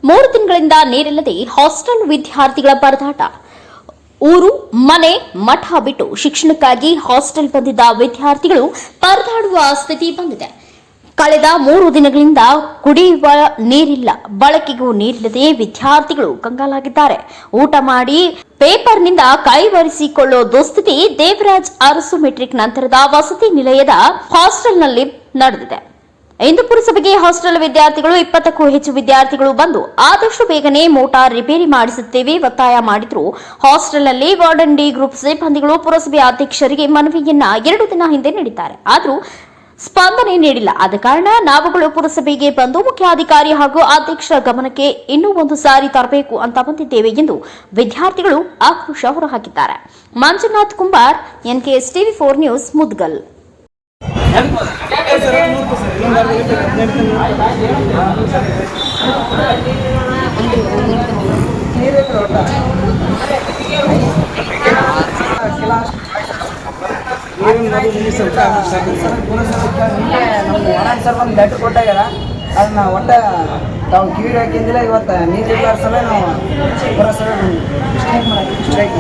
3 ದಿನಗಳಿಂದ ನೀರಿಲ್ಲದೆ ಹಾಸ್ಟೆಲ್ ವಿದ್ಯಾರ್ಥಿಗಳ ಪರದಾಟ. ಊರು ಮನೆ ಮಠ ಬಿಟ್ಟು ಶಿಕ್ಷಣಕ್ಕಾಗಿ ಹಾಸ್ಟೆಲ್ ಬಂದಿದ್ದ ವಿದ್ಯಾರ್ಥಿಗಳು ಪರದಾಡುವ ಸ್ಥಿತಿ ಬಂದಿದೆ. ಕಳೆದ 3 ದಿನಗಳಿಂದ ಕುಡಿಯುವ ನೀರಿಲ್ಲ, ಬಳಕೆಗೂ ನೀರಿಲ್ಲದೆ ವಿದ್ಯಾರ್ಥಿಗಳು ಕಂಗಾಲಾಗಿದ್ದಾರೆ. ಊಟ ಮಾಡಿ ಪೇಪರ್ನಿಂದ ಕೈವರಿಸಿಕೊಳ್ಳೋ ದುಸ್ಥಿತಿ ದೇವರಾಜ್ ಅರಸು ಮೆಟ್ರಿಕ್ ನಂತರದ ವಸತಿ ನಿಲಯದ ಹಾಸ್ಟೆಲ್ನಲ್ಲಿ ನಡೆದಿದೆ. ಇಂದು ಪುರಸಭೆಗೆ ಹಾಸ್ಟೆಲ್ ವಿದ್ಯಾರ್ಥಿಗಳು 20ಕ್ಕೂ ಹೆಚ್ಚು ವಿದ್ಯಾರ್ಥಿಗಳು ಬಂದು ಆದಷ್ಟು ಬೇಗನೆ ಮೋಟಾರ್ ರಿಪೇರಿ ಮಾಡಿಸುತ್ತೇವೆ ಒತ್ತಾಯ ಮಾಡಿದ್ರು. ಹಾಸ್ಟೆಲ್ನಲ್ಲಿ ವಾರ್ಡನ್ ಡಿ ಗ್ರೂಪ್ ಸಿಬ್ಬಂದಿಗಳು ಪುರಸಭೆ ಅಧ್ಯಕ್ಷರಿಗೆ ಮನವಿಯನ್ನ 2 ದಿನ ಹಿಂದೆ ನೀಡಿದ್ದಾರೆ. ಆದರೂ ಸ್ಪಂದನೆ ನೀಡಿಲ್ಲ. ಆದ ಕಾರಣ ನಾವುಗಳು ಪುರಸಭೆಗೆ ಬಂದು ಮುಖ್ಯಾಧಿಕಾರಿ ಹಾಗೂ ಅಧ್ಯಕ್ಷರ ಗಮನಕ್ಕೆ ಇನ್ನೂ ಒಂದು ಸಾರಿ ತರಬೇಕು ಅಂತ ಬಂದಿದ್ದೇವೆ ಎಂದು ವಿದ್ಯಾರ್ಥಿಗಳು ಆಕ್ರೋಶ ಹೊರಹಾಕಿದ್ದಾರೆ. Manjunath Kumbar, NKS TV4 news, Mudgal. Sir ಒಂದು ಲೆಟ್ರ್ ಕೊಟ್ಟಾಗ್ಯಾರ, ಅದನ್ನ ಒಟ್ಟ ತಾವು ಕಿವಿಗೆ ಹಾಕಿಂದಿಲ್ಲ. ಇವತ್ತು ನೀರು ಸಲ ನಾವು ಪುರಸಭೆ ಸ್ಟ್ರೈಕ್